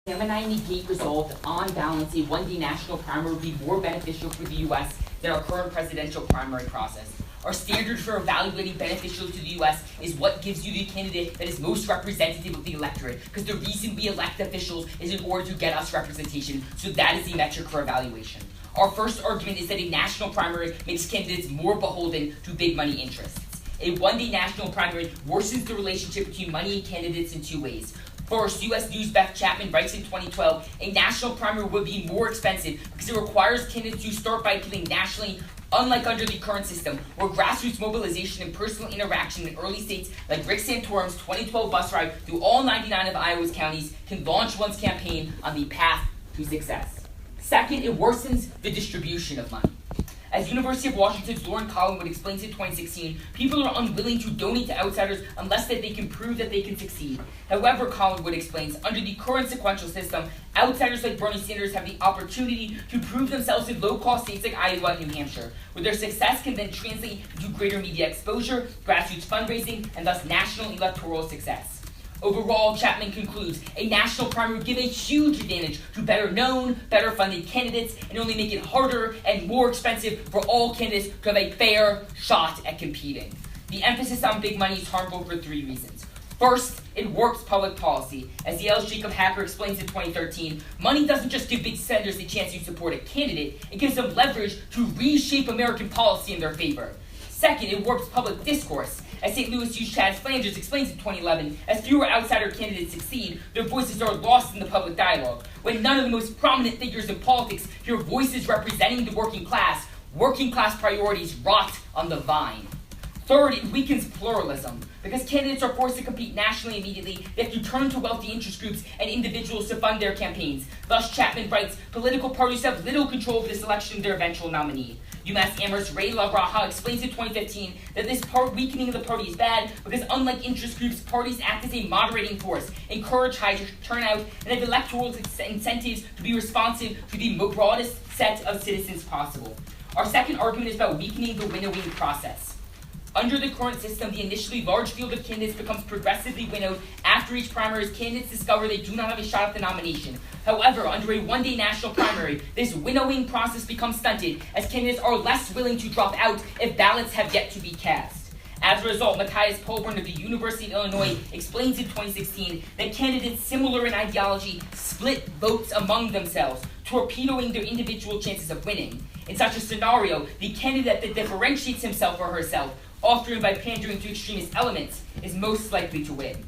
Examine negate resolved on balance a one-day national primary would be more beneficial for the U.S. than our current presidential primary process. Our standard for evaluating beneficial to the U.S. is what gives you the candidate that is most representative of the electorate, because the reason we elect officials is in order to get us representation, so that is the metric for evaluation. Our first argument is that a national primary makes candidates more beholden to big money interests. A one-day national primary worsens the relationship between money and candidates in two ways. First, U.S. News' Beth Chapman writes in 2012, a national primary would be more expensive because it requires candidates to start by appealing nationally, unlike under the current system, where grassroots mobilization and personal interaction in early states like Rick Santorum's 2012 bus ride through all 99 of Iowa's counties can launch one's campaign on the path to success. Second, it worsens the distribution of money. As University of Washington's Lauren Collingwood explains in 2016, people are unwilling to donate to outsiders unless that they can prove that they can succeed. However, Collingwood explains, under the current sequential system, outsiders like Bernie Sanders have the opportunity to prove themselves in low-cost states like Iowa and New Hampshire, where their success can then translate into greater media exposure, grassroots fundraising, and thus national electoral success. Overall, Chapman concludes, a national primary would give a huge advantage to better known, better funded candidates, and only make it harder and more expensive for all candidates to have a fair shot at competing. The emphasis on big money is harmful for three reasons. First, it warps public policy. As Yale's Jacob Hacker explains in 2013, money doesn't just give big senators a chance to support a candidate, it gives them leverage to reshape American policy in their favor. Second, it warps public discourse. As St. Louis Hughes Chad Flanders explains in 2011, as fewer outsider candidates succeed, their voices are lost in the public dialogue. When none of the most prominent figures in politics hear voices representing the working class priorities rot on the vine. Third, it weakens pluralism. Because candidates are forced to compete nationally immediately, they have to turn to wealthy interest groups and individuals to fund their campaigns. Thus, Chapman writes, political parties have little control over the selection of their eventual nominee. UMass Amherst Ray LaRaja explains in 2015 that this weakening of the party is bad because unlike interest groups, parties act as a moderating force, encourage high turnout, and have electoral incentives to be responsive to the broadest set of citizens possible. Our second argument is about weakening the winnowing process. Under the current system, the initially large field of candidates becomes progressively winnowed after each primary as candidates discover they do not have a shot at the nomination. However, under a one-day national primary, this winnowing process becomes stunted as candidates are less willing to drop out if ballots have yet to be cast. As a result, Matthias Polborn of the University of Illinois explains in 2016 that candidates similar in ideology split votes among themselves, torpedoing their individual chances of winning. In such a scenario, the candidate that differentiates himself or herself, often by pandering to extremist elements, is most likely to win.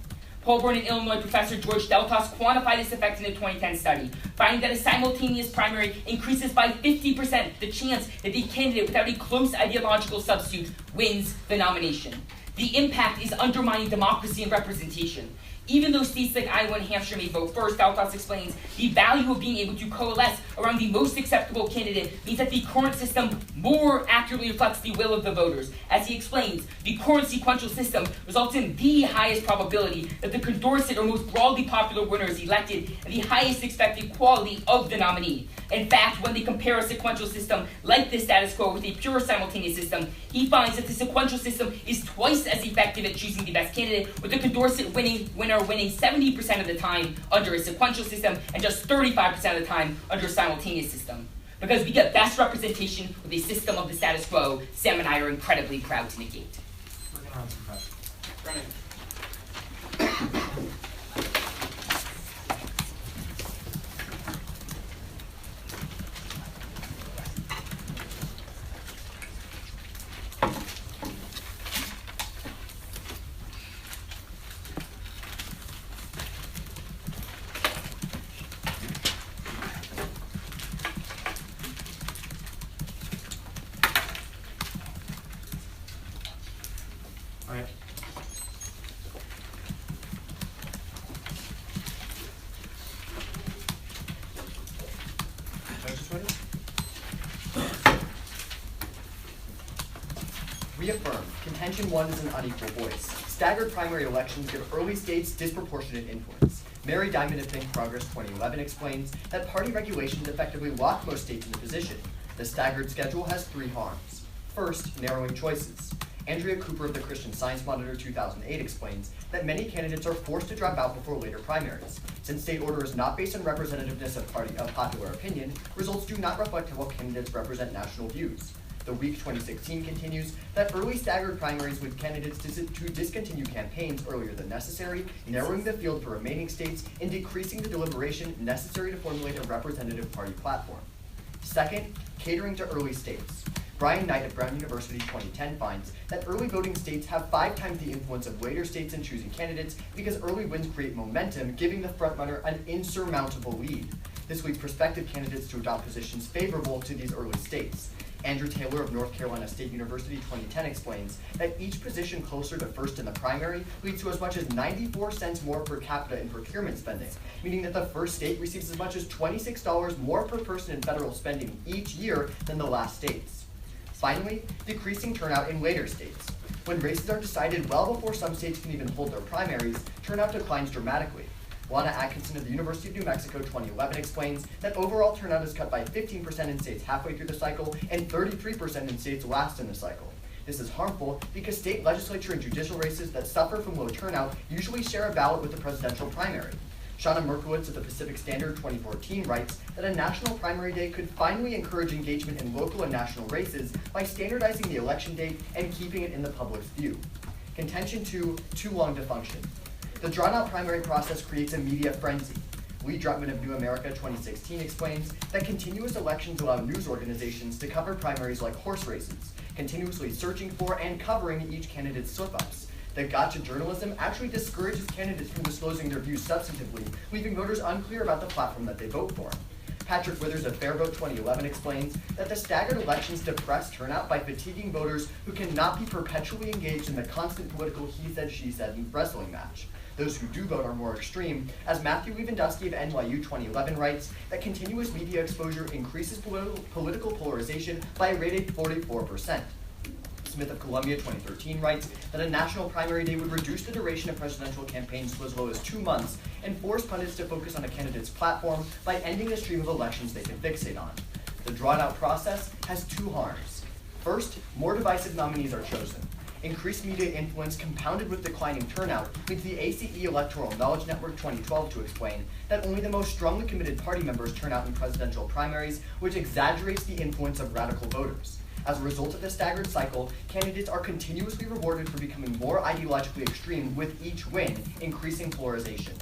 Polborn and Illinois professor George Deltos quantified this effect in a 2010 study, finding that a simultaneous primary increases by 50% the chance that the candidate without a close ideological substitute wins the nomination. The impact is undermining democracy and representation. Even though states like Iowa and Hampshire may vote first, Deltos explains, the value of being able to coalesce around the most acceptable candidate means that the current system more accurately reflects the will of the voters. As he explains, the current sequential system results in the highest probability that the Condorcet or most broadly popular winner is elected and the highest expected quality of the nominee. In fact, when they compare a sequential system like the status quo with a pure simultaneous system, he finds that the sequential system is twice as effective at choosing the best candidate, with the Condorcet winner winning 70% of the time under a sequential system and just 35% of the time under a simultaneous system. Because we get best representation with a system of the status quo, Sam and I are incredibly proud to negate. We're going to have some questions. Running. All right. Ready? Reaffirm. Contention 1 is an unequal voice. Staggered primary elections give early states disproportionate influence. Mary Diamond of Think Progress 2011 explains that party regulations effectively lock most states into position. The staggered schedule has 3 harms. First, narrowing choices. Andrea Cooper of the Christian Science Monitor 2008 explains that many candidates are forced to drop out before later primaries, since Since state order is not based on representativeness of popular opinion, results do not reflect how well candidates represent national views. The week 2016 continues that early staggered primaries with candidates to discontinue campaigns earlier than necessary, narrowing the field for remaining states and decreasing the deliberation necessary to formulate a representative party platform. Second, catering to early states. Brian Knight at Brown University 2010 finds that early voting states have 5 times the influence of later states in choosing candidates because early wins create momentum, giving the frontrunner an insurmountable lead. This leads prospective candidates to adopt positions favorable to these early states. Andrew Taylor of North Carolina State University 2010 explains that each position closer to first in the primary leads to as much as 94 cents more per capita in procurement spending, meaning that the first state receives as much as $26 more per person in federal spending each year than the last states. Finally, decreasing turnout in later states. When races are decided well before some states can even hold their primaries, turnout declines dramatically. Lana Atkinson of the University of New Mexico 2011 explains that overall turnout is cut by 15% in states halfway through the cycle and 33% in states last in the cycle. This is harmful because state legislature and judicial races that suffer from low turnout usually share a ballot with the presidential primary. Shauna Merkowitz of the Pacific Standard 2014 writes that a national primary day could finally encourage engagement in local and national races by standardizing the election date and keeping it in the public's view. Contention 2, too long to function. The drawn-out primary process creates a media frenzy. Lee Drutman of New America 2016 explains that continuous elections allow news organizations to cover primaries like horse races, continuously searching for and covering each candidate's slip-ups. The gotcha journalism actually discourages candidates from disclosing their views substantively, leaving voters unclear about the platform that they vote for. Patrick Withers of Fair Vote 2011 explains that the staggered elections depress turnout by fatiguing voters who cannot be perpetually engaged in the constant political he said, she said wrestling match. Those who do vote are more extreme, as Matthew Lewandowski of NYU 2011 writes that continuous media exposure increases political polarization by a rate of 44%. Smith of Columbia 2013 writes that a national primary day would reduce the duration of presidential campaigns to as low as 2 months and force pundits to focus on a candidate's platform by ending the stream of elections they can fixate on. The drawn-out process has 2 harms. First, more divisive nominees are chosen. Increased media influence compounded with declining turnout leads the ACE Electoral Knowledge Network 2012 to explain that only the most strongly committed party members turn out in presidential primaries, which exaggerates the influence of radical voters. As a result of the staggered cycle, candidates are continuously rewarded for becoming more ideologically extreme with each win, increasing polarization.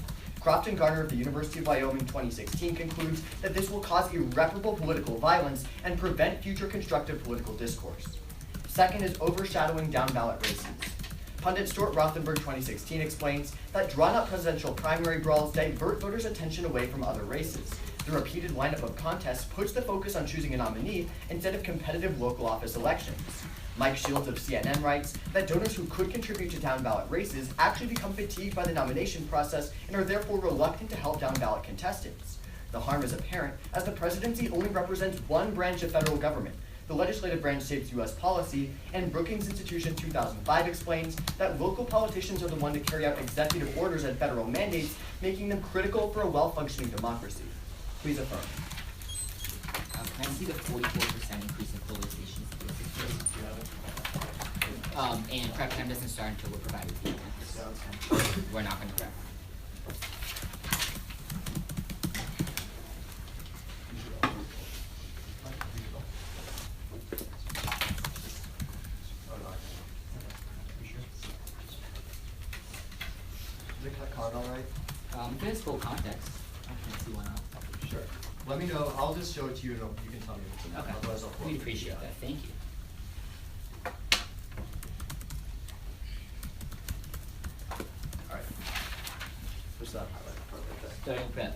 Crofton Garner of the University of Wyoming 2016 concludes that this will cause irreparable political violence and prevent future constructive political discourse. Second is overshadowing down-ballot races. Pundit Stuart Rothenberg 2016 explains that drawn-out presidential primary brawls divert voters' attention away from other races. The repeated lineup of contests puts the focus on choosing a nominee instead of competitive local office elections. Mike Shields of CNN writes that donors who could contribute to down-ballot races actually become fatigued by the nomination process and are therefore reluctant to help down-ballot contestants. The harm is apparent as the presidency only represents one branch of federal government. The legislative branch shapes U.S. policy, and Brookings Institution 2005 explains that local politicians are the one to carry out executive orders and federal mandates, making them critical for a well-functioning democracy. Please affirm. Can I see the 44% increase in polarization? And prep time doesn't start until we're provided feedback. We're not going to prep. Is the card all right? There's full context. I can't see one out. Sure. Let me know. I'll just show it to you and you can tell me if it's enough. Okay. Otherwise I'll We'd appreciate that. Thank you. All right. Push that highlight part right there. Starting prep.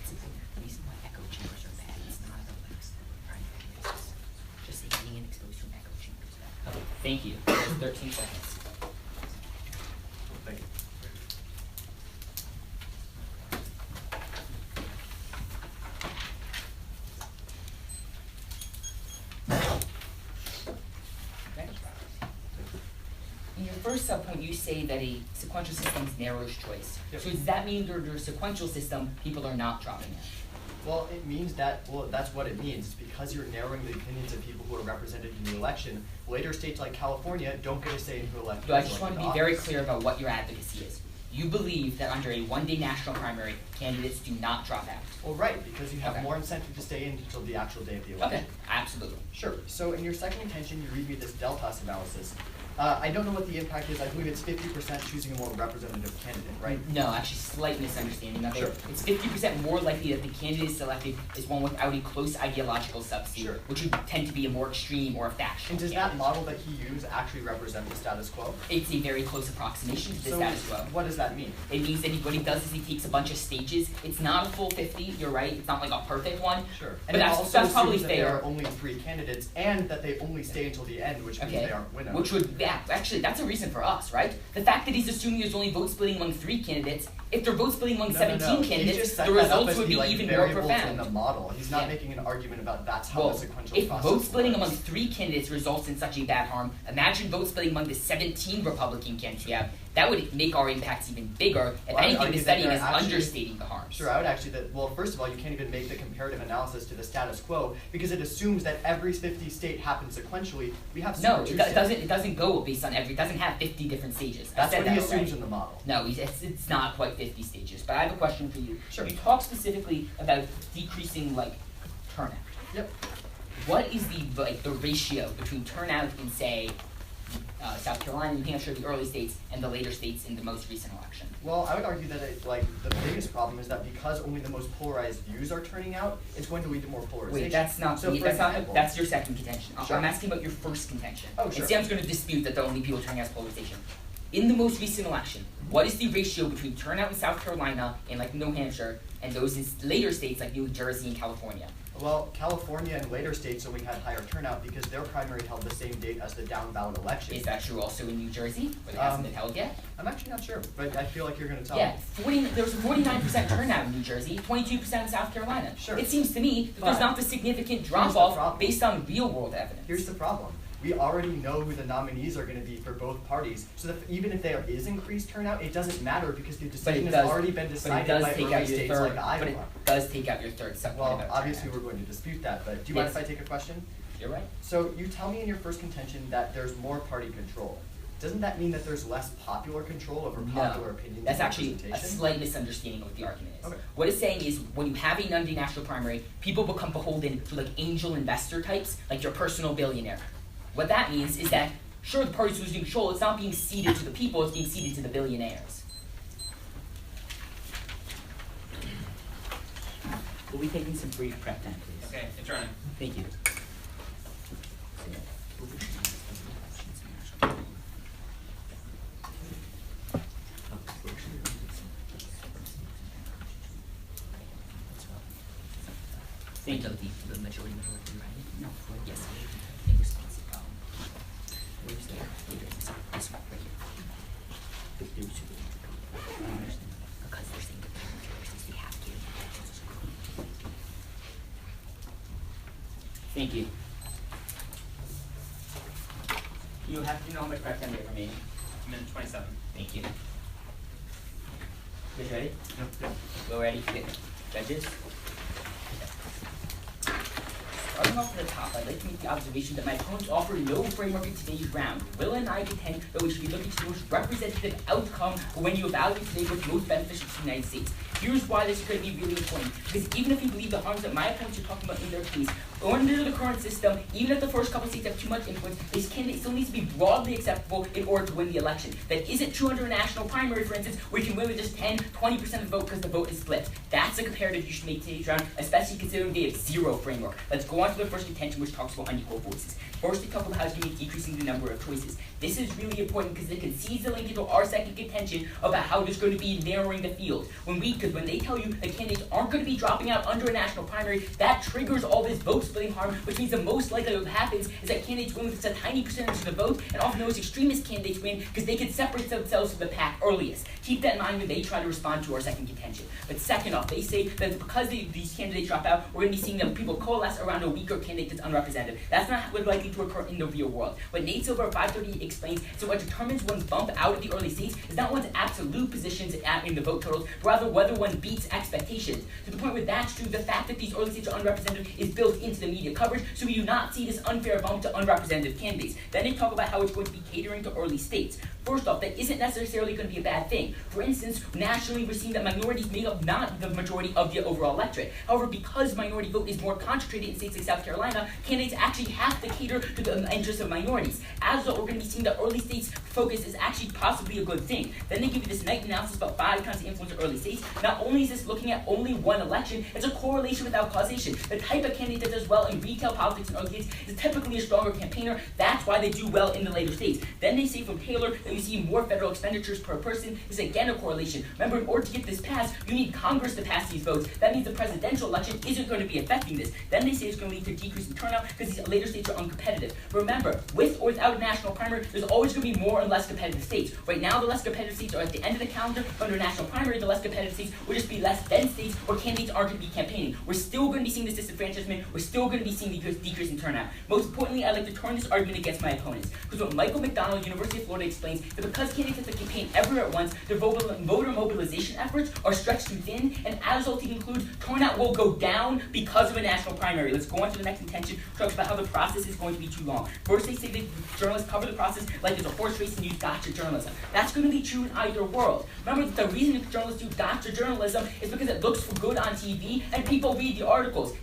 The reason why echo chambers are bad is not the primary basis. Just being exposed to an echo chamber is bad. Okay, thank you. There's 13 seconds. Thank you. Okay. In your first subpoint, you say that a sequential system is narrowest choice. Yep. So does that mean under a sequential system, people are not dropping out? Well, it means that, that's what it means. It's because you're narrowing the opinions of people who are represented in the election. Later states like California don't get a say in who elected. So I just want to be very clear about what your advocacy is. You believe that under a one-day national primary, candidates do not drop out. Well, right, because you have Okay. more incentive to stay in until the actual day of the election. Okay, absolutely. Sure. So in your second intention, you read me this Deltas analysis. I don't know what the impact is. I believe it's 50% choosing a more representative candidate, right? No, actually, slight misunderstanding of it. Sure. It's 50% more likely that the candidate selected is one without a close ideological substitute, Sure. which would tend to be a more extreme or a factional And does candidate. that model that he used actually represent the status quo? It's a very close approximation to the So status quo. what does that mean? It means that what he does is he takes a bunch of stages. It's not a full 50, you're right. It's not like a perfect one. Sure. But And it that's, also that's probably assumes that there fair. are only 3 candidates and that they only stay until the end, which means Okay, they aren't winners. which would, yeah, actually, that's a reason for us, right? The fact that he's assuming there's only vote splitting among 3 candidates, if they're vote splitting among 17 He candidates, just set the that up results as would be like even more variables profound. in the model. He's not Yeah. making an argument about that's how Well, the sequential if process vote splitting works. among 3 candidates results in such a bad harm, imagine vote splitting among the 17 Republican candidates we have. That would make our impacts even bigger. If Well, I would anything, the argue that studying they're is actually- understating the harms. Sure, I would actually, well, first of all, you can't even make the comparative analysis to the status quo because it assumes that every 50 state happens sequentially. We have No, Super it Tuesday. doesn't. It doesn't go based on every. It doesn't have 50 different stages. I That's said what he that assumes already. in the model. No, it's not quite 50 stages. But I have a question for you. Sure. You talk specifically about decreasing turnout. Yep. What is the ratio between turnout in say South Carolina, New Hampshire, the early states, and the later states in the most recent election? Well, I would argue that the biggest problem is that because only the most polarized views are turning out, it's going to lead to more polarization. Wait, that's not. So, for that's not. example, That's your second contention. Sure. I'm asking about your first contention. Oh, sure. And Sam's going to dispute that the only people turning out is polarization. In the most recent election, what is the ratio between turnout in South Carolina and New Hampshire and those in later states like New Jersey and California? Well, California and later states only had higher turnout because their primary held the same date as the down ballot election. Is that true also in New Jersey, where it hasn't been held yet? I'm actually not sure, but I feel like you're going to tell Yeah, me. there was a 49% turnout in New Jersey, 22% in South Carolina. Sure. It seems to me that there's But not the significant the drop-off problem. based on real-world evidence. Here's the problem. We already know who the nominees are going to be for both parties, so that even if there is increased turnout, it doesn't matter because the decision has already been decided by early states like Iowa. But it does take out your third subpoint Well, about obviously turnout. we're going to dispute that, but do you mind Yes. if I take a question? You're right. So you tell me in your first contention that there's more party control. Doesn't that mean that there's less popular control over popular opinions? That's and actually a representation? slight misunderstanding of what the argument is. Okay. What it's saying is when you have a national primary, people become beholden to angel investor types, like your personal billionaire. What that means is that, sure, the party's losing control, it's not being ceded to the people, it's being ceded to the billionaires. We'll be taking some brief prep time, please. Okay, it's running. Thank you. Thank you. The majority, right? No, yes. In response, where's there? This one, right here. Because they're saying that they have to. Thank you. You have to know how much prep time you have remaining. Minute 27. Thank you. You guys ready? Yep. Go ready? Good. Judges? Starting off from the top, I'd like to make the observation that my opponents offer no framework in today's round. Will and I contend that we should be looking to the most representative outcome for when you evaluate today what's most beneficial to the United States. Here's why this is going to be really important. Because even if you believe the harms that my opponents are talking about in their case, under the current system, even if the first couple states have too much influence, this candidate still needs to be broadly acceptable in order to win the election. That isn't true under a national primary, for instance, where you can win with just 10, 20% of the vote because the vote is split. That's a comparative you should make today's round, especially considering they have zero framework. Let's go on to the first contention, which talks about unequal voices. First, they talk about how it's going to be decreasing the number of choices. This is really important because it concedes the link into our second contention about how there's going to be narrowing the field. Because when they tell you the candidates aren't going to be dropping out under a national primary, that triggers all this vote splitting harm, which means the most likely what happens is that candidates win with a tiny percentage of the vote, and often the most extremist candidates win because they can separate themselves from the pack earliest. Keep that in mind when they try to respond to our second contention. But second off, they say that because these candidates drop out, we're going to be seeing them people coalesce around a weaker candidate that's unrepresentative. That's not what's likely to occur in the real world. What Nate Silver 538 explains, so what determines one's bump out of the early states is not one's absolute positions in the vote totals, but rather whether one beats expectations. To the point where that's true, the fact that these early states are unrepresented is built into the media coverage, so we do not see this unfair bump to unrepresentative candidates. Then they talk about how it's going to be catering to early states. First off, that isn't necessarily going to be a bad thing. For instance, nationally, we're seeing that minorities make up not the majority of the overall electorate. However, because minority vote is more concentrated in states like South Carolina, candidates actually have to cater to the interests of minorities. As a result, we're going to be seeing that early states focus is actually possibly a good thing. Then they give you this night analysis about 5 kinds of influence of early states. Not only is this looking at only one election, it's a correlation without causation. The type of candidate that does well in retail politics in early states is typically a stronger campaigner. That's why they do well in the later states. Then they say from Taylor that you see more federal expenditures per person is again a correlation. Remember, in order to get this passed, you need Congress to pass these votes. That means the presidential election isn't going to be affecting this. Then they say it's going to lead to decrease in turnout because these later states are uncompetitive. But remember, with or without a national primary, there's always going to be more and less competitive states. Right now, the less competitive states are at the end of the calendar. Under a national primary, the less competitive states will just be less dense states where candidates aren't going to be campaigning. We're still going to be seeing this disenfranchisement. We're still going to be seeing the decrease in turnout. Most importantly, I'd like to turn this argument against my opponents. Because what Michael McDonald, University of Florida, explains that because candidates have to campaign everywhere at once, their voter mobilization efforts are stretched too thin, and as a result, he concludes turnout will go down because of a national primary. Let's go on to the next contention, which talks about how the process is going to be too long. First, they say that journalists cover the process like it's a horse race and use gotcha journalism. That's going to be true in either world. Remember that the reason that journalists do gotcha journalism is because it looks good on TV and people read the articles.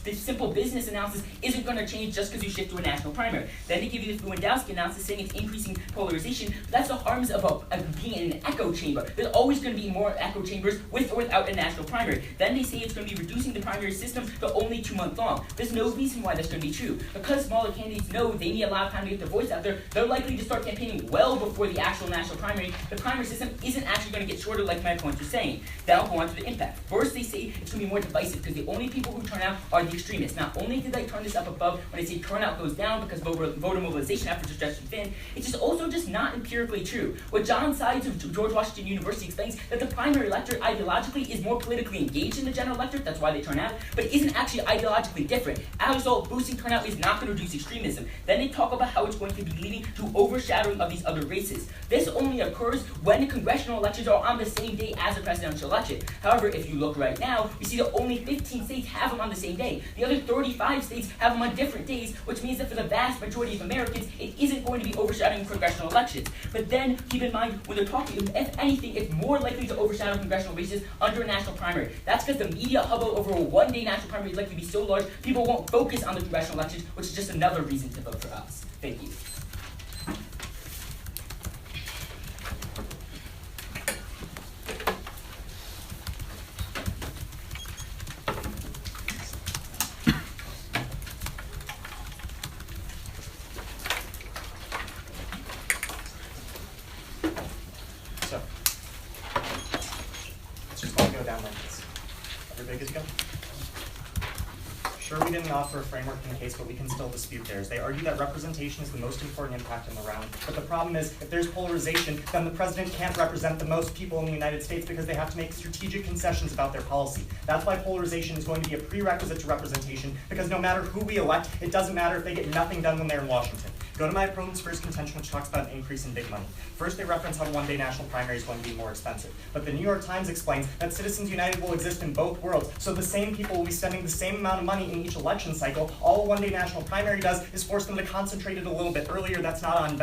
This simple business analysis isn't going to change just because you shift to a national primary. Then they give you the Lewandowski analysis saying it's increasing polarization. But that's the harms of being in an echo chamber. There's always going to be more echo chambers with or without a national primary. Then they say it's going to be reducing the primary system to only 2 months long. There's no reason why that's going to be true. Because smaller candidates know they need a lot of time to get their voice out there, they're likely to start campaigning well before the actual national primary. The primary system isn't actually going to get shorter like my opponents are saying. Then I'll go on to the impact. First, they say it's going to be more divisive because the only people who turn out are the extremists. Not only did they turn this up above when they say turnout goes down because voter mobilization efforts are stretched too thin, it's just also just not empirically true. What John Sides of George Washington University explains that the primary electorate ideologically is more politically engaged in the general electorate, that's why they turn out, but it isn't actually ideologically different. As a result, boosting turnout is not going to reduce extremism. Then they talk about how it's going to be leading to overshadowing of these other races. This only occurs when the congressional elections are on the same day as the presidential election. However, if you look right now, you see that only 15 states have them on the same day. The other 35 states have them on different days, which means that for the vast majority of Americans, it isn't going to be overshadowing congressional elections. But then, keep in mind, when they're talking, if anything, it's more likely to overshadow congressional races under a national primary. That's because the media hubbub over a one-day national primary is likely to be so large, people won't focus on the congressional elections, which is just another reason to vote for us. Thank you. So, let's just all go down like this. Everybody good to go? Sure, we didn't offer a framework in the case, but we can still dispute theirs. They argue that representation is the most important impact in the round. But the problem is, if there's polarization, then the president can't represent the most people in the United States because they have to make strategic concessions about their policy. That's why polarization is going to be a prerequisite to representation, because no matter who we elect, it doesn't matter if they get nothing done when they're in Washington. Go to my opponent's first contention, which talks about an increase in big money. First, they reference how one-day national primary is going to be more expensive. But the New York Times explains that Citizens United will exist in both worlds, so the same people will be spending the same amount of money in each election cycle. All a one-day national primary does is force them to concentrate it a little bit earlier. That's not on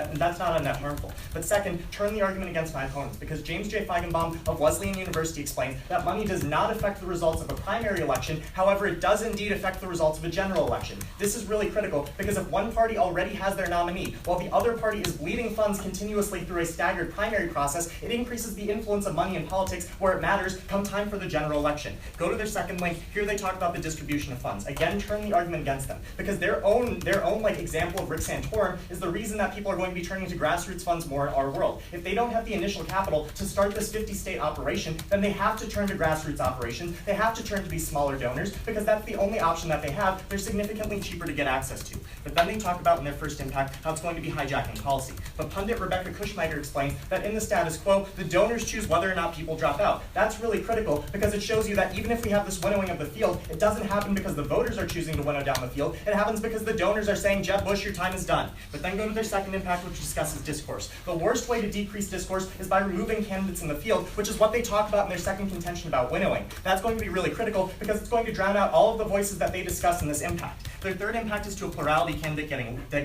net harmful. But second, turn the argument against my opponents, because James J. Feigenbaum of Wesleyan University explains that money does not affect the results of a primary election. However, it does indeed affect the results of a general election. This is really critical, because if one party already has their nominee, while the other party is bleeding funds continuously through a staggered primary process, it increases the influence of money in politics where it matters come time for the general election. Go to their second link. Here they talk about the distribution of funds. Again, turn the argument against them, because their own like example of Rick Santorum is the reason that people are going to be turning to grassroots funds more in our world. If they don't have the initial capital to start this 50-state operation, then they have to turn to grassroots operations. They have to turn to these smaller donors, because that's the only option that they have. They're significantly cheaper to get access to. But then they talk about in their first impact how it's going to be hijacking policy. But pundit Rebecca Kushmiger explains that in the status quo, the donors choose whether or not people drop out. That's really critical because it shows you that even if we have this winnowing of the field, it doesn't happen because the voters are choosing to winnow down the field. It happens because the donors are saying, Jeb Bush, your time is done. But then go to their second impact, which discusses discourse. The worst way to decrease discourse is by removing candidates in the field, which is what they talk about in their second contention about winnowing. That's going to be really critical because it's going to drown out all of the voices that they discuss in this impact. Their third impact is to a plurality candidate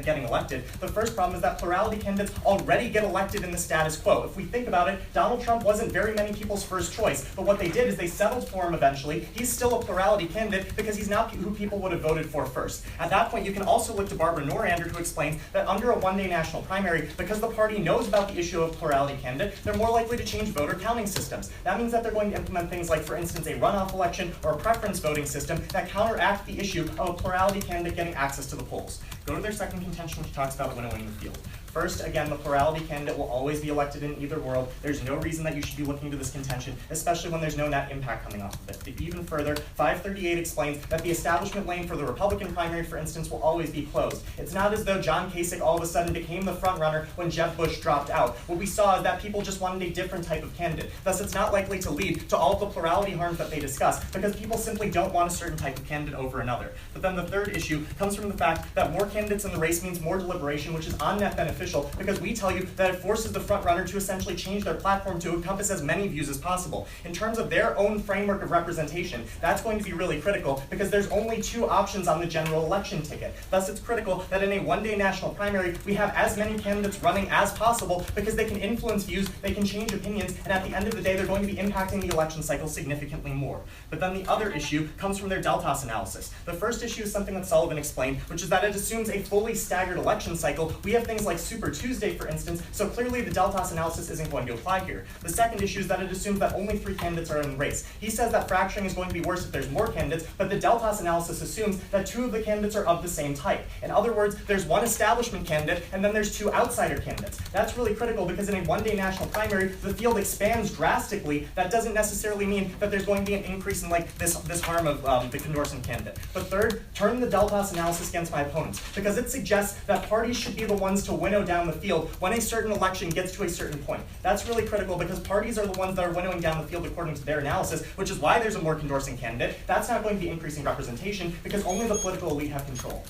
getting elected. The first problem is that plurality candidates already get elected in the status quo. If we think about it, Donald Trump wasn't very many people's first choice, but what they did is they settled for him eventually. He's still a plurality candidate because he's now who people would have voted for first. At that point, you can also look to Barbara Norander, who explains that under a one-day national primary, because the party knows about the issue of plurality candidate, they're more likely to change voter counting systems. That means that they're going to implement things like, for instance, a runoff election or a preference voting system that counteract the issue of a plurality candidate getting access to the polls. Go to their second contention, which talks about winnowing the field. First, again, the plurality candidate will always be elected in either world. There's no reason that you should be looking to this contention, especially when there's no net impact coming off of it. Even further, 538 explains that the establishment lane for the Republican primary, for instance, will always be closed. It's not as though John Kasich all of a sudden became the frontrunner when Jeb Bush dropped out. What we saw is that people just wanted a different type of candidate. Thus, it's not likely to lead to all of the plurality harms that they discuss, because people simply don't want a certain type of candidate over another. But then the third issue comes from the fact that more candidates in the race means more deliberation, which is on net beneficial, because we tell you that it forces the front runner to essentially change their platform to encompass as many views as possible. In terms of their own framework of representation, that's going to be really critical because there's only two options on the general election ticket. Thus, it's critical that in a one-day national primary, we have as many candidates running as possible because they can influence views, they can change opinions, and at the end of the day, they're going to be impacting the election cycle significantly more. But then the other issue comes from their Deltas analysis. The first issue is something that Sullivan explained, which is that it assumes a fully staggered election cycle. We have things like Super Tuesday, for instance, so clearly the Deltas analysis isn't going to apply here. The second issue is that it assumes that only 3 candidates are in the race. He says that fracturing is going to be worse if there's more candidates, but the Deltas analysis assumes that 2 of the candidates are of the same type. In other words, there's 1 establishment candidate, and then there's 2 outsider candidates. That's really critical because in a one-day national primary, the field expands drastically. That doesn't necessarily mean that there's going to be an increase in like this harm of the Condorcet candidate. But third, turn the Deltas analysis against my opponents, because it suggests that parties should be the ones to winnow down the field when a certain election gets to a certain point. That's really critical because parties are the ones that are winnowing down the field according to their analysis, which is why there's a more Condorcet candidate. That's not going to be increasing representation because only the political elite have control.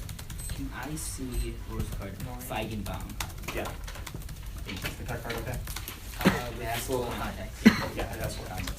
Can I see Rose card Feigenbaum? Yeah. Is the card okay? With full context. Yeah, that's what I'm saying.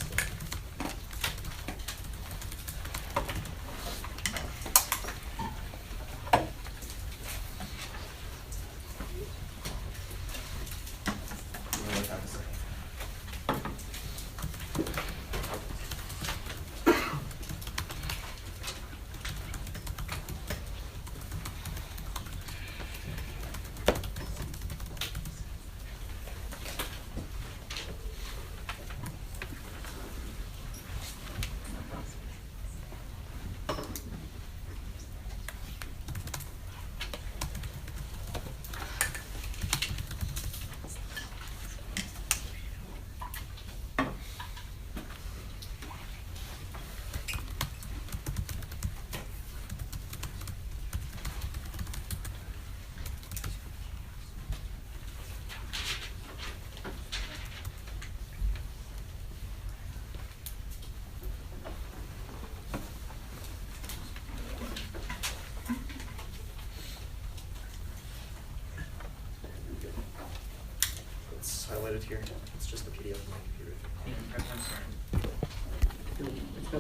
Highlighted here. It's just the PDF on my computer. Let's go.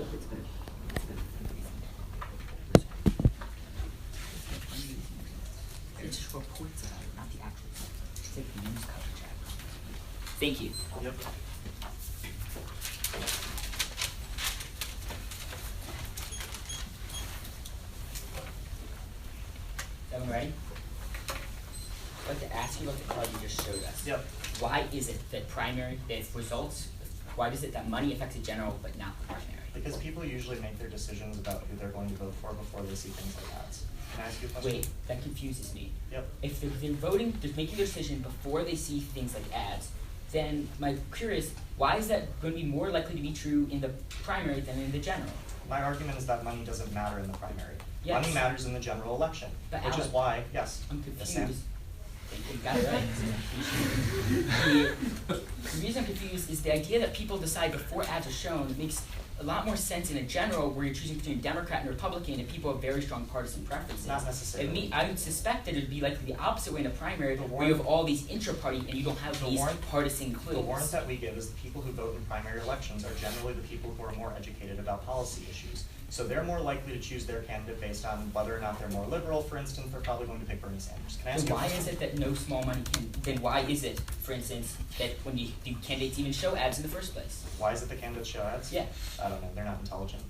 It just reports about it, not the actual. It's like the news coverage. Thank you. Yep. Everyone ready? I'd like to ask you about the card you just showed us. Yep. Why is it that why is it that money affects the general but not the primary? Because people usually make their decisions about who they're going to vote for before they see things like ads. Can I ask you a question? Wait, that confuses me. Yep. If they're voting, just making their decision before they see things like ads, then my curious, why is that going to be more likely to be true in the primary than in the general? My argument is that money doesn't matter in the primary. Yes. Money matters in the general election, But which is Alex, why, yes. I'm Yes, Sam? confused. You got it right. The reason I'm confused is the idea that people decide before ads are shown makes a lot more sense in a general where you're choosing between a Democrat and a Republican and people have very strong partisan preferences. Not necessarily. I would suspect that it would be likely the opposite way in a primary where you have all these intra-party and you don't have these partisan clues. The warrant that we give is the people who vote in primary elections are generally the people who are more educated about policy issues. So they're more likely to choose their candidate based on whether or not they're more liberal. For instance, they're probably going to pick Bernie Sanders. Can I ask So why is it that no small money can, then why is it, for instance, that when do candidates even show ads in the first place? Why is it the candidates show ads? Yeah. I don't know, they're not intelligent.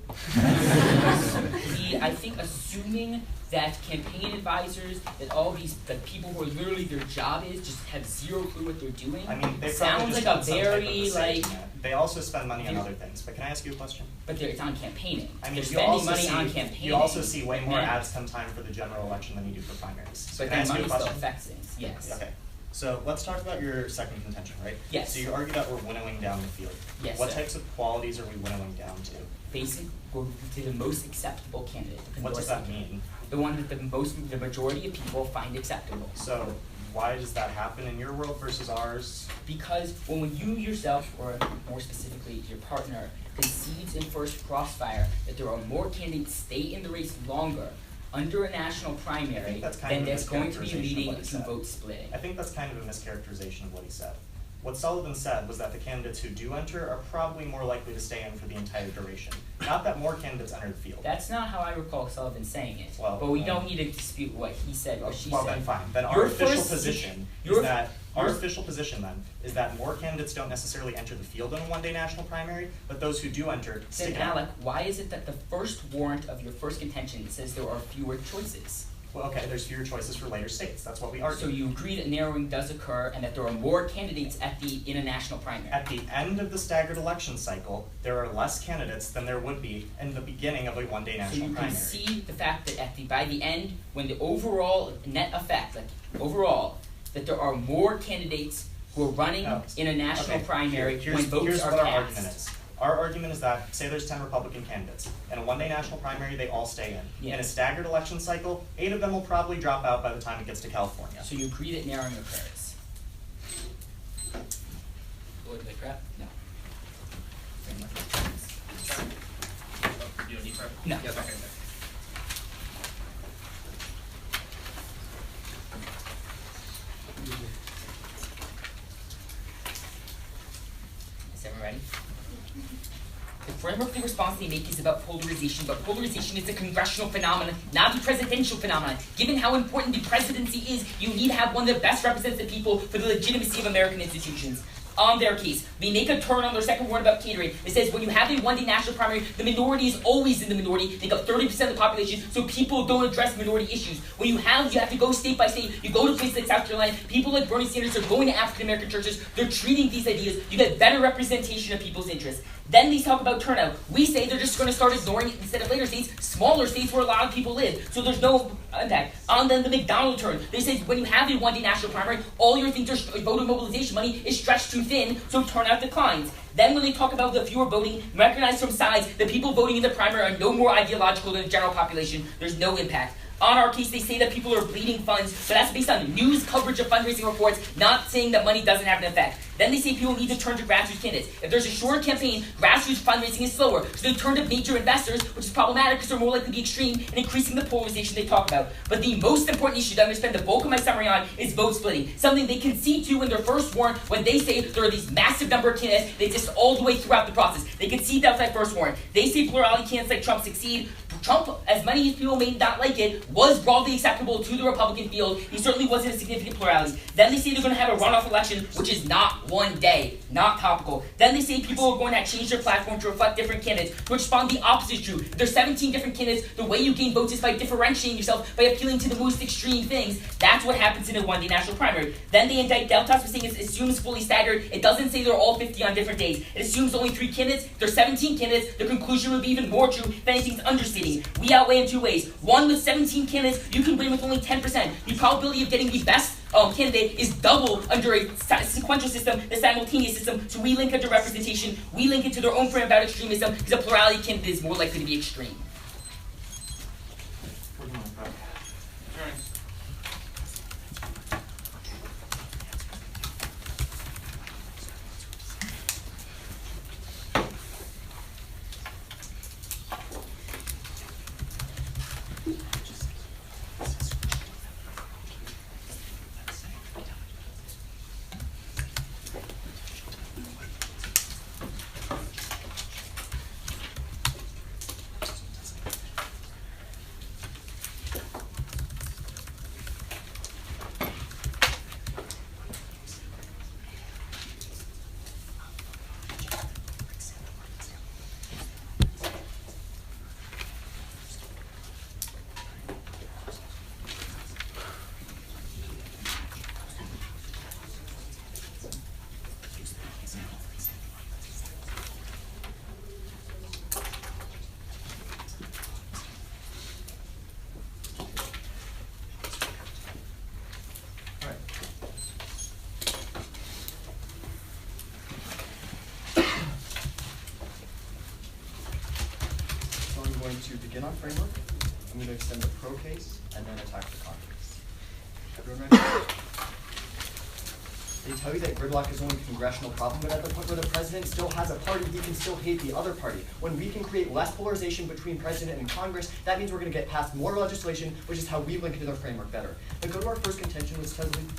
I think assuming that campaign advisors, that all these the people who are literally their job is just have zero clue what they're doing. I mean, they sounds probably just like a done some type of very mistake. They also spend money on other things. But can I ask you a question? But it's on campaigning. I mean, they're you spending also money see on campaigning. you also see way more Yeah. ads come time for the general election than you do for primaries. So But can I then ask you money a still question? affects things. Yes. Okay. So let's talk about your second contention, right? Yes. So you argue that we're winnowing down the field. Yes, What sir. types of qualities are we winnowing down to? Basic, go to the most acceptable candidate. What does that mean? The one that the majority of people find acceptable. So why does that happen in your world versus ours? Because when you yourself, or more specifically your partner, concedes in first crossfire that there are more candidates stay in the race longer under a national primary, then there's going to be leading to vote splitting. I think that's kind of a mischaracterization of what he said. What Sullivan said was that the candidates who do enter are probably more likely to stay in for the entire duration. Not that more candidates enter the field. That's not how I recall Sullivan saying it. Well, but we don't need to dispute what he said or she well, said. then fine. Then our official position is that more candidates don't necessarily enter the field in a one-day national primary, but those who do enter stick Then out. Alec, why is it that the first warrant of your first contention says there are fewer choices? Well, okay, there's fewer choices for later states. That's what we argue. So you agree that narrowing does occur and that there are more candidates in a national primary? At the end of the staggered election cycle, there are less candidates than there would be in the beginning of a one-day So national you primary. concede the fact that by the end, when the overall net effect, that there are more candidates who are running in a national primary when votes here's are what our cast. argument is. Our argument is that, say there's 10 Republican candidates. In a one-day national primary, they all stay in. Yeah. In a staggered election cycle, 8 of them will probably drop out by the time it gets to California. So you agree that narrowing occurs? Avoid the crap? No. You don't need prep? No. Yes, okay. Is everyone ready? The framework of the response they make is about polarization, but polarization is a congressional phenomenon, not a presidential phenomenon. Given how important the presidency is, you need to have one that best represents the people for the legitimacy of American institutions. On their case, they make a turn on their second warrant about catering. It says when you have a one-day national primary, the minority is always in the minority, make up 30% of the population, so people don't address minority issues. When you have to go state by state, you go to places like South Carolina, people like Bernie Sanders are going to African-American churches, they're treating these ideas, you get better representation of people's interests. Then they talk about turnout. We say they're just going to start ignoring it instead of later states, smaller states where a lot of people live, so there's no impact. On then the McDonald turn, they say when you have a one-day national primary, all your things are voter mobilization money is stretched too thin, so turnout declines. Then when they talk about the fewer voting, recognize from sides the people voting in the primary are no more ideological than the general population, there's no impact. On our case, they say that people are bleeding funds, but that's based on news coverage of fundraising reports, not saying that money doesn't have an effect. Then they say people need to turn to grassroots candidates. If there's a shorter campaign, grassroots fundraising is slower, so they turn to major investors, which is problematic because they're more likely to be extreme and increasing the polarization they talk about. But the most important issue that I'm going to spend the bulk of my summary on is vote splitting, something they concede to in their first warrant when they say there are these massive number of candidates that exist all the way throughout the process. They concede that was my first warrant. They say plurality candidates like Trump succeed. Trump, as many as people may not like it, was broadly acceptable to the Republican field. He certainly wasn't a significant plurality. Then they say they're going to have a runoff election, which is not one day, not topical. Then they say people are going to change their platform to reflect different candidates, to respond the opposite is true. If there's 17 different candidates, the way you gain votes is by differentiating yourself, by appealing to the most extreme things. That's what happens in a one-day national primary. Then they indict Deltas for saying it assumes fully staggered. It doesn't say they're all 50 on different days. It assumes only 3 candidates. If there's 17 candidates, the conclusion would be even more true if anything's understating. We outweigh in 2 ways. One, with 17 candidates, you can win with only 10%. The probability of getting the best candidate is double under a sequential system, the simultaneous system. So we link it to representation. We link it to their own frame about extremism because a plurality candidate is more likely to be extreme. to begin our framework. I'm going to extend the pro case and then attack the con case. Everyone ready? They tell you that gridlock is only a congressional problem, but at the point where the president still has a party, he can still hate the other party. When we can create less polarization between president and Congress, that means we're going to get past more legislation, which is how we link into their framework better. But go to our first contention, which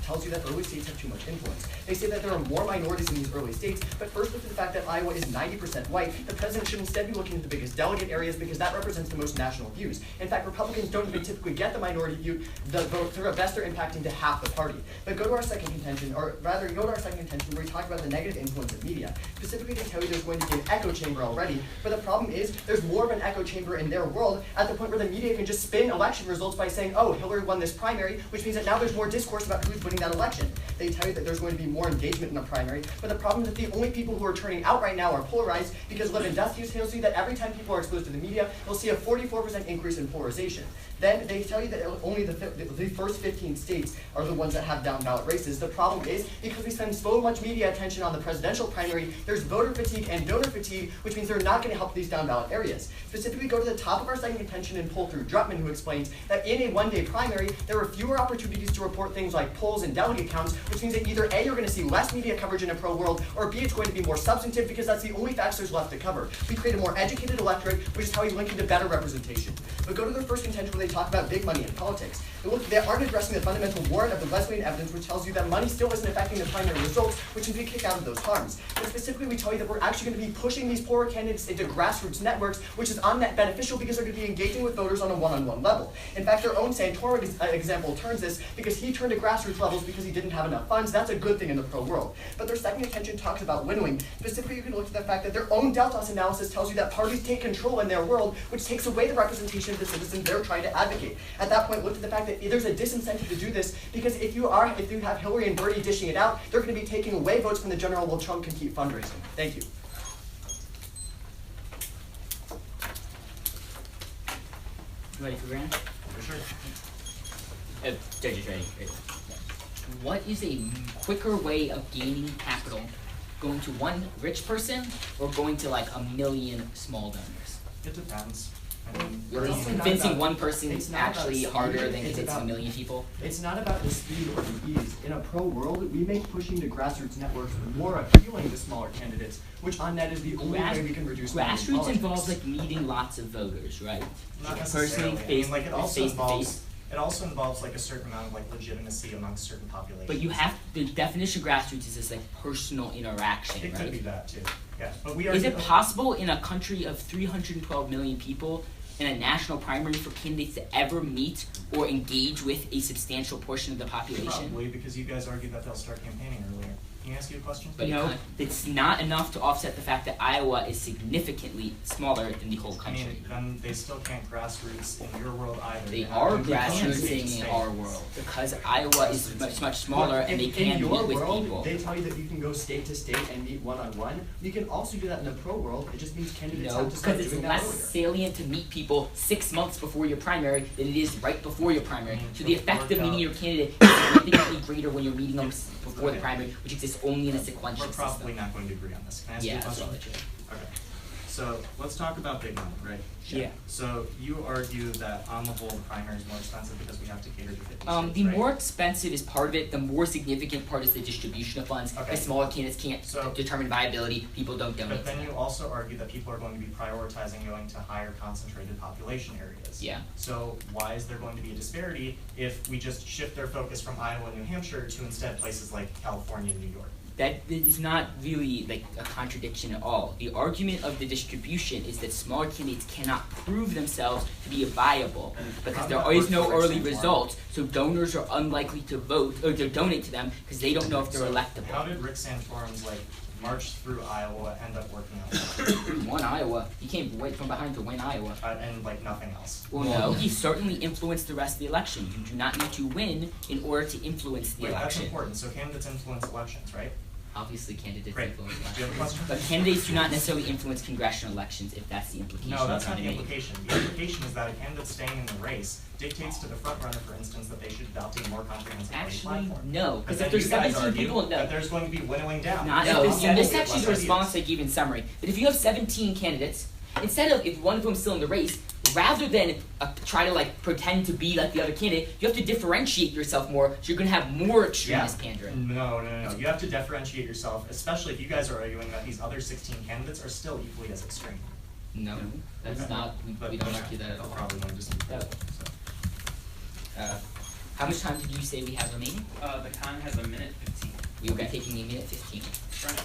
tells you that early states have too much influence. They say that there are more minorities in these early states, but first look at the fact that Iowa is 90% white. The president should instead be looking at the biggest delegate areas because that represents the most national views. In fact, Republicans don't even typically get the minority view, the vote, through a best they're impacting to half the party. But go to our second contention, or rather go to our second contention where we talk about the negative influence of media. Specifically, they tell you there's going to be an echo chamber already, but the problem is there's more of an echo chamber in their world at the point where the media can just spin election results by saying, oh, Hillary won this primary, which means that now there's more discourse about who's winning that election. They tell you that there's going to be more engagement in the primary, but the problem is that the only people who are turning out right now are polarized because Lewandowski tells you that every time people are exposed to the media, you'll see a 44% increase in polarization. Then they tell you that only the first 15 states are the ones that have down ballot races. The problem is because we spend so much media attention on the presidential primary, there's voter fatigue and donor fatigue, which means they're not going to help these down ballot areas. Specifically, go to the top of our second contention and pull through Drutman, who explains that in a one-day primary, there are fewer opportunities to report things like polls and delegate counts, which means that either A, you're going to see less media coverage in a pro world, or B, it's going to be more substantive because that's the only facts there's left to cover. We create a more educated electorate, which is how we link into better representation. But go to their first contention where they talk about big money in politics. They aren't addressing the fundamental warrant of the Wesleyan evidence, which tells you that money still isn't affecting the primary results, which means we kick out of those harms. But specifically, we tell you that we're actually going to be pushing these poorer candidates into grassroots networks, which is on net beneficial because they're going to be engaging with voters on a one-on-one level. In fact, their own Santorum example turns this because he turned to grassroots levels because he didn't have enough funds. That's a good thing in the pro world. But their second contention talks about winnowing. Specifically, you can look at the fact that their own Deltas analysis tells you that parties take control in their world, which takes away the representation of the citizens they're trying to advocate. At that point, look at the fact that there's a disincentive to do this because if you have Hillary and Bernie dishing it out, they're going to be taking away votes from the general while Trump can keep fundraising. Thank you. Ready for Grant? For sure. Judges ready. What is a quicker way of gaining capital? Going to one rich person or going to like 1 million small donors? It depends. I mean, It's Convincing about- one person it's is not about actually speed, harder than it's convincing about- 1 million people. It's not about the speed or the ease. In a pro world, we make pushing to grassroots networks more appealing to smaller candidates, which on net is the only way we can reduce money in Grassroots politics. involves like meeting lots of voters, right? not Personally, necessarily. I face mean, like it also face to involves face. it also involves like a certain amount of like legitimacy amongst certain populations. But you have the definition of grassroots is this like personal interaction, It right? could be that too. Yeah, but we are. Is it possible in a country of 312 million people in a national primary for candidates to ever meet or engage with a substantial portion of the population? Probably because you guys argued that they'll start campaigning earlier. Can I ask you a question? But No. it's not enough to offset the fact that Iowa is significantly smaller than the whole I country. mean, then they still can't grassroots in your world either. They have are to be grassroots state in to our state. world because Iowa is much smaller and they in can your meet with world, people. They tell you that you can go state to state and meet one-on-one. You can also do that in the pro world. It just means candidates No, have to start because it's doing that less earlier. salient to meet people 6 months before your primary than it is right before your primary. So the effect of meeting your candidate is significantly greater when you're meeting them before the primary, which exists only in a sequential We're probably system. not going to agree on this. Can I ask you Yeah, a that's question? probably true. Okay. So let's talk about big money, right? Yeah. So you argue that on the whole the primary is more expensive because we have to cater to 50 The states, right? more expensive is part of it. The more significant part is the distribution of funds. Okay. The smaller candidates can't So- determine viability. People don't donate. But then to you them. also argue that people are going to be prioritizing going to higher concentrated population areas. Yeah. So why is there going to be a disparity if we just shift their focus from Iowa and New Hampshire to instead places like California and New York? That is not really like a contradiction at all. The argument of the distribution is that smaller candidates cannot prove themselves to be viable because there is no early results, so donors are unlikely to vote or to donate to them because they don't know if they're So electable. how did Rick Santorum's like march through Iowa end up working out? He won Iowa. He came right from behind to win Iowa. And like nothing else. Well, no, he certainly influenced the rest of the election. You do not need to win in order to influence the Wait, that's election. important. So candidates influence elections, right? Obviously, candidates Great. influence Do you have a elections. question? But candidates do not necessarily influence congressional elections, if that's the implication. No, that's you're not the trying to make. implication. The implication is that a candidate staying in the race dictates to the front runner, for instance, that they should adopt a more comprehensive party Actually, platform. no, But because then if there's you guys 17 argue people, no. that there's going to be winnowing down. Not So no, obviously this we'll get section is less a response ideas. I gave in summary. That if you have 17 candidates Instead of, if one of them's still in the race, rather than try to like pretend to be like the other candidate, you have to differentiate yourself more, so you're going to have more extremist pandering. No. You have to differentiate yourself, especially if you guys are arguing that these other 16 candidates are still equally as extreme. No, that's not, we don't argue that at all. Probably want to just How much time did you say we have remaining? The time has a minute 15. We will be taking a minute 15. Right.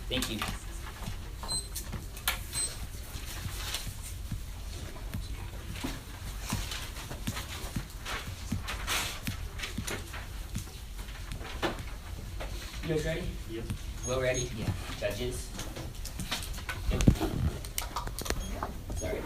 Thank you. You guys ready? Yep. Will ready? Yeah. Judges? Yep. Sorry.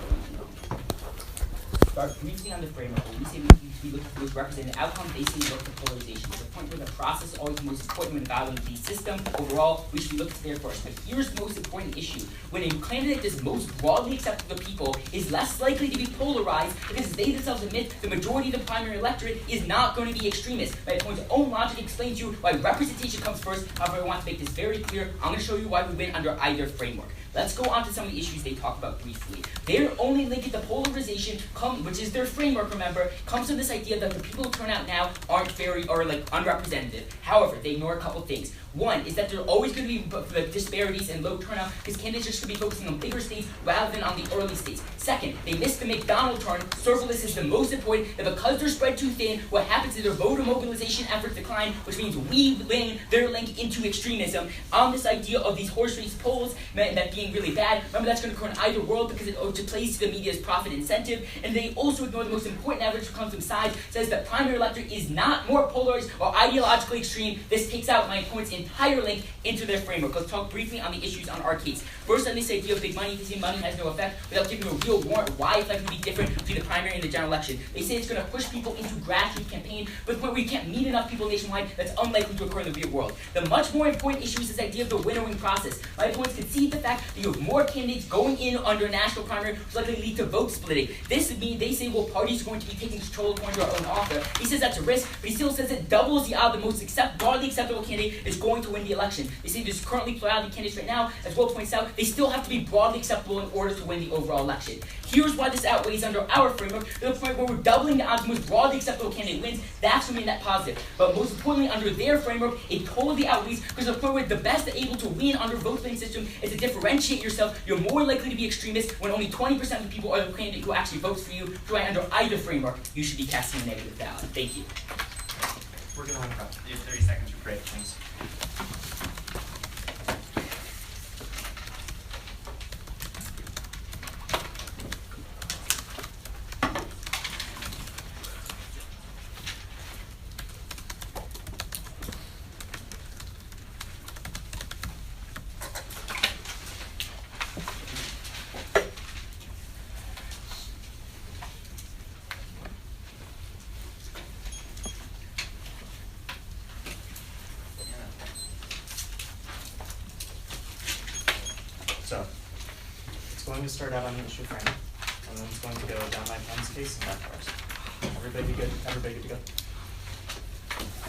Start briefly on the framework. When we say we look to represent the outcome, they say we look to polarization. To the point where the process is always the most important when evaluating the system. Overall, we should look to there first. But here's the most important issue. When a candidate is most broadly accepted to the people is less likely to be polarized because they themselves admit the majority of the primary electorate is not going to be extremist. My opponent's own logic explains to you why representation comes first. However, I want to make this very clear. I'm going to show you why we win under either framework. Let's go on to some of the issues they talk about briefly. Their only link to polarization, which is their framework, remember, comes from this idea that the people who turn out now aren't very, or like unrepresentative. However, they ignore a couple things. One is that there are always going to be disparities and low turnout because candidates are just going to be focusing on bigger states rather than on the early states. Second, they missed the McDonald turn. Serverless is the most important, that because they're spread too thin, what happens is their voter mobilization efforts decline, which means we link their link into extremism. On this idea of these horse race polls, that being really bad, remember that's going to occur in either world because it plays to the media's profit incentive, and they also ignore the most important average which comes from size, says that primary electorate is not more polarized or ideologically extreme. This takes out my opponent's entire link into their framework. Let's talk briefly on the issues on our case. First, on this idea of big money, they say money has no effect without giving a real warrant why it's likely to be different between the primary and the general election. They say it's going to push people into grassroots campaign, but the point where you can't meet enough people nationwide, that's unlikely to occur in the real world. The much more important issue is this idea of the winnowing process. My opponents concede the fact that you have more candidates going in under a national primary, which likely lead to vote splitting. This would mean they say, well, parties are going to be taking control according to our own author. He says that's a risk, but he still says it doubles the odds the most broadly acceptable candidate is going to win the election. They say there's currently plurality candidates right now, as Walt points out, they still have to be broadly acceptable in order to win the overall election. Here's why this outweighs under our framework to the point where we're doubling the odds the most broadly acceptable candidate wins. That's what made that positive. But most importantly, under their framework, it totally outweighs because the point where the best able to win under a vote-splitting system is to differentiate yourself. You're more likely to be extremist when only 20% of the people are the candidate who actually votes for you. So under either framework, you should be casting a negative ballot. Thank you. We're going to run about. You have 30 seconds. Great, thanks. So, it's going to start out on the issue frame, and then it's going to go down my friend's case and back to ours. Everybody good? Everybody good to go?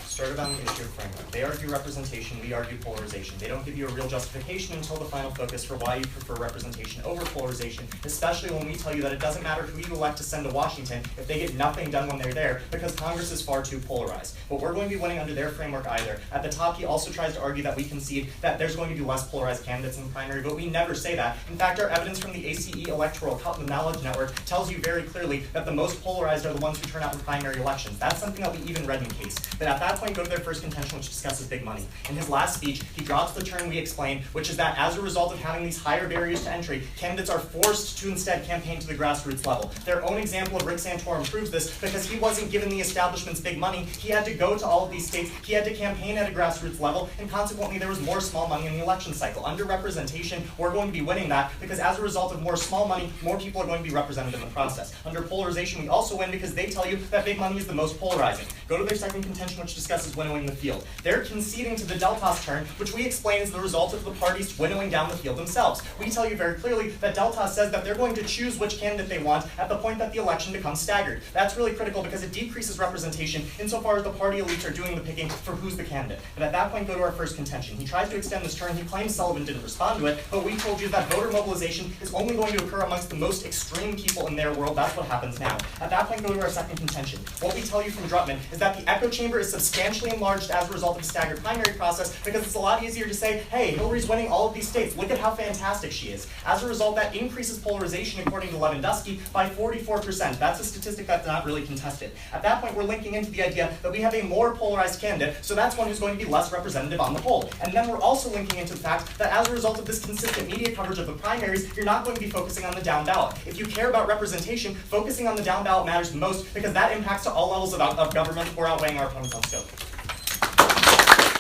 Start. sort of on the issue of framework. They argue representation, we argue polarization. They don't give you a real justification until the final focus for why you prefer representation over polarization, especially when we tell you that it doesn't matter who you elect to send to Washington if they get nothing done when they're there, because Congress is far too polarized. But we're going to be winning under their framework either. At the top, he also tries to argue that we concede that there's going to be less polarized candidates in the primary, but we never say that. In fact, our evidence from the ACE Electoral Knowledge Network tells you very clearly that the most polarized are the ones who turn out in primary elections. That's something that we even read in case. But at that point, go to their first contention, which discusses big money. In his last speech, he drops the term we explained, which is that as a result of having these higher barriers to entry, candidates are forced to instead campaign to the grassroots level. Their own example of Rick Santorum proves this because he wasn't given the establishment's big money. He had to go to all of these states, he had to campaign at a grassroots level, and consequently there was more small money in the election cycle. Under representation, we're going to be winning that because as a result of more small money, more people are going to be represented in the process. Under polarization, we also win because they tell you that big money is the most polarizing. Go to their second contention, which discusses winnowing the field. They're conceding to the Deltas turn, which we explain is the result of the parties winnowing down the field themselves. We tell you very clearly that Deltas says that they're going to choose which candidate they want at the point that the election becomes staggered. That's really critical because it decreases representation insofar as the party elites are doing the picking for who's the candidate. But at that point, go to our first contention. He tries to extend this turn. He claims Sullivan didn't respond to it, but we told you that voter mobilization is only going to occur amongst the most extreme people in their world. That's what happens now. At that point, go to our second contention. What we tell you from Drutman is that the echo chamber is substantially enlarged as a result of the staggered primary process because it's a lot easier to say, hey, Hillary's winning all of these states. Look at how fantastic she is. As a result, that increases polarization, according to Lewandowski, by 44%. That's a statistic that's not really contested. At that point, we're linking into the idea that we have a more polarized candidate, so that's one who's going to be less representative on the whole. And then we're also linking into the fact that as a result of this consistent media coverage of the primaries, you're not going to be focusing on the down ballot. If you care about representation, focusing on the down ballot matters the most because that impacts to all levels of government. We're outweighing our opponents on scope.